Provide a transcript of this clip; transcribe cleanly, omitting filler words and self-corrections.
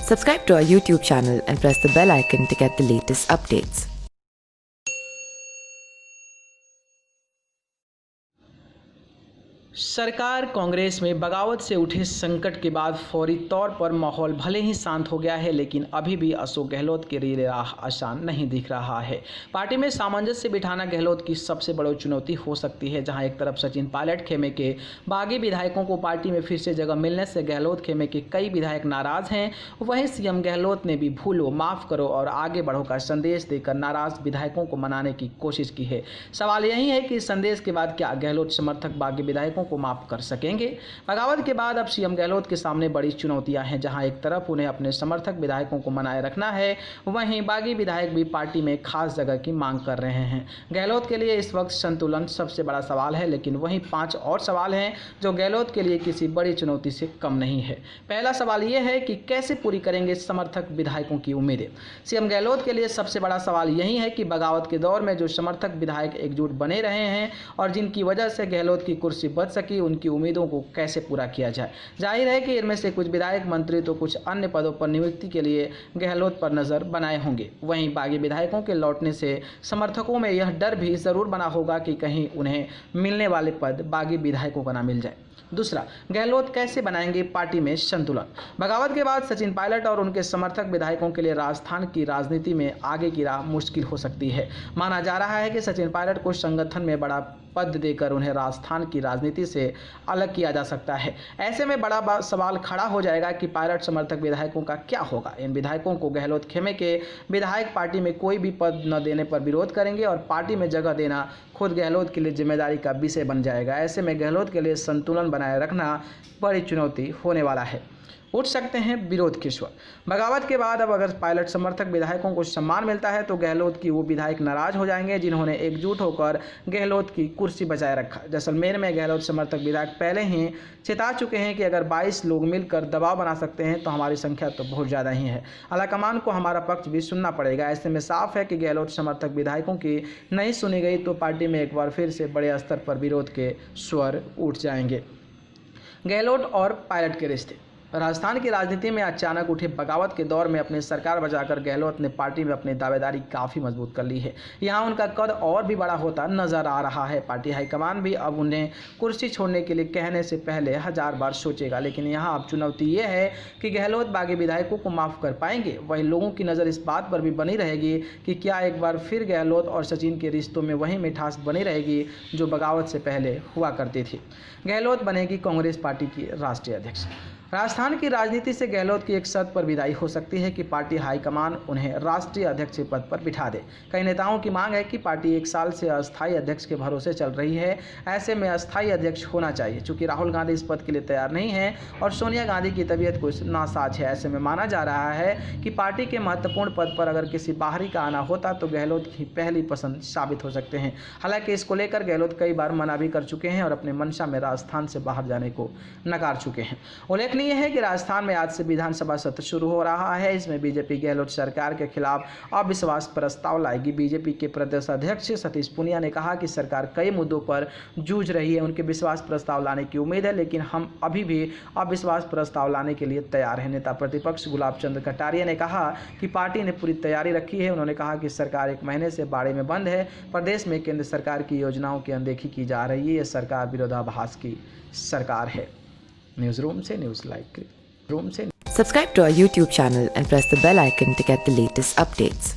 Subscribe to our YouTube channel and press the bell icon to get the latest updates. सरकार कांग्रेस में बगावत से उठे संकट के बाद फौरी तौर पर माहौल भले ही शांत हो गया है, लेकिन अभी भी अशोक गहलोत के लिए राह आसान नहीं दिख रहा है। पार्टी में सामंजस्य बिठाना गहलोत की सबसे बड़ी चुनौती हो सकती है। जहां एक तरफ सचिन पायलट खेमे के बागी विधायकों को पार्टी में फिर से जगह मिलने से गहलोत खेमे के कई विधायक नाराज हैं, वहीं सीएम गहलोत ने भी भूलो माफ करो और आगे बढ़ो का संदेश देकर नाराज विधायकों को मनाने की कोशिश की है। सवाल यही है कि इस संदेश के बाद क्या गहलोत समर्थक बागी विधायकों को माफ कर सकेंगे? बगावत के बाद अब सीएम गहलोत के सामने बड़ी चुनौतियां हैं। जहां एक तरफ उन्हें अपने समर्थक विधायकों को मनाए रखना है, वहीं बागी विधायक भी पार्टी में खास जगह की मांग कर रहे हैं। गहलोत के लिए इस वक्त संतुलन सबसे बड़ा सवाल है, लेकिन वहीं 5 और सवाल हैं जो गहलोत के लिए किसी बड़ी चुनौती से कम नहीं है। पहला सवाल यह है कि कैसे पूरी करेंगे समर्थक विधायकों की उम्मीदें। सीएम गहलोत के लिए सबसे बड़ा सवाल यही है कि बगावत के दौर में जो समर्थक विधायक एकजुट बने रहे हैं और जिनकी वजह से गहलोत की कुर्सी बच सकी, उनकी उम्मीदों को कैसे पूरा किया जाए। जाहिर है कि इनमें से कुछ विधायक मंत्री तो कुछ अन्य पदों पर नियुक्ति के लिए गहलोत पर नजर बनाए होंगे। वहीं बागी विधायकों के लौटने से समर्थकों में यह डर भी जरूर बना होगा कि कहीं उन्हें मिलने वाले पद बागी विधायकों को ना मिल जाए। दूसरा, गहलोत कैसे बनाएंगे पार्टी में संतुलन। बगावत के बाद सचिन पायलट और उनके समर्थक विधायकों के लिए राजस्थान की राजनीति में आगे की राह मुश्किल हो सकती है। माना जा रहा है कि सचिन पायलट को संगठन में बड़ा पद देकर उन्हें राजस्थान की राजनीति से अलग किया जा सकता है। ऐसे में बड़ा सवाल खड़ा हो जाएगा कि पायलट समर्थक विधायकों का क्या होगा। इन विधायकों को गहलोत खेमे के विधायक पार्टी में कोई भी पद न देने पर विरोध करेंगे और पार्टी में जगह देना खुद गहलोत के लिए जिम्मेदारी का विषय बन जाएगा। ऐसे में गहलोत के लिए संतुलन बनाए रखना बड़ी चुनौती होने वाला है। उठ सकते हैं विरोध के स्वर। बगावत के बाद अब अगर पायलट समर्थक विधायकों को सम्मान मिलता है तो गहलोत की वो विधायक नाराज हो जाएंगे जिन्होंने एकजुट होकर गहलोत की कुर्सी बचाए रखा। जैसलमेर में गहलोत समर्थक विधायक पहले ही चेता चुके हैं कि अगर 22 लोग मिलकर दबाव बना सकते हैं तो हमारी संख्या तो बहुत ज़्यादा ही है। आलाकमान को हमारा पक्ष भी सुनना पड़ेगा। ऐसे में साफ है कि गहलोत समर्थक विधायकों की नहीं सुनी गई तो पार्टी में एक बार फिर से बड़े स्तर पर विरोध के स्वर उठ जाएंगे। गहलोत और पायलट के रिश्ते। राजस्थान की राजनीति में अचानक उठे बगावत के दौर में अपनी सरकार बचाकर गहलोत ने पार्टी में अपनी दावेदारी काफ़ी मजबूत कर ली है। यहाँ उनका कद और भी बड़ा होता नजर आ रहा है। पार्टी हाईकमान भी अब उन्हें कुर्सी छोड़ने के लिए कहने से पहले 1000 बार सोचेगा। लेकिन यहाँ अब चुनौती ये है कि गहलोत बागी विधायकों को माफ़ कर पाएंगे। वहीं लोगों की नज़र इस बात पर भी बनी रहेगी कि क्या एक बार फिर गहलोत और सचिन के रिश्तों में वही मिठास बनी रहेगी जो बगावत से पहले हुआ करती थी। गहलोत बनेगी कांग्रेस पार्टी की राष्ट्रीय अध्यक्ष। राजस्थान की राजनीति से गहलोत की एक शर्त पर विदाई हो सकती है कि पार्टी हाईकमान उन्हें राष्ट्रीय अध्यक्ष पद पर बिठा दे। कई नेताओं की मांग है कि पार्टी 1 साल से अस्थायी अध्यक्ष के भरोसे चल रही है। ऐसे में अस्थायी अध्यक्ष होना चाहिए। चूंकि राहुल गांधी इस पद के लिए तैयार नहीं है और सोनिया गांधी की तबीयत कुछ नासाज है, ऐसे में माना जा रहा है कि पार्टी के महत्वपूर्ण पद पर अगर किसी बाहरी का आना होता तो गहलोत की पहली पसंद साबित हो सकते हैं। हालांकि इसको लेकर गहलोत कई बार मना भी कर चुके हैं और अपने मंशा में राजस्थान से बाहर जाने को नकार चुके हैं। उल्लेखनीय है कि राजस्थान में आज से विधानसभा सत्र शुरू हो रहा है। इसमें बीजेपी गहलोत सरकार के खिलाफ अविश्वास प्रस्ताव लाएगी। बीजेपी के प्रदेश अध्यक्ष सतीश पूनिया ने कहा कि सरकार कई मुद्दों पर जूझ रही है, उनके विश्वास प्रस्ताव लाने की उम्मीद है, लेकिन हम अभी भी अविश्वास प्रस्ताव लाने के लिए तैयार हैं। नेता प्रतिपक्ष गुलाब चंद कटारिया ने कहा कि पार्टी ने पूरी तैयारी रखी है। उन्होंने कहा कि सरकार 1 महीने से बाड़े में बंद है। प्रदेश में केंद्र सरकार की योजनाओं की अनदेखी की जा रही है। यह सरकार विरोधाभास की सरकार है। न्यूज़ रूम से न्यूज़ लाइव रूम से Subscribe to our YouTube channel and press the bell icon to get the latest updates.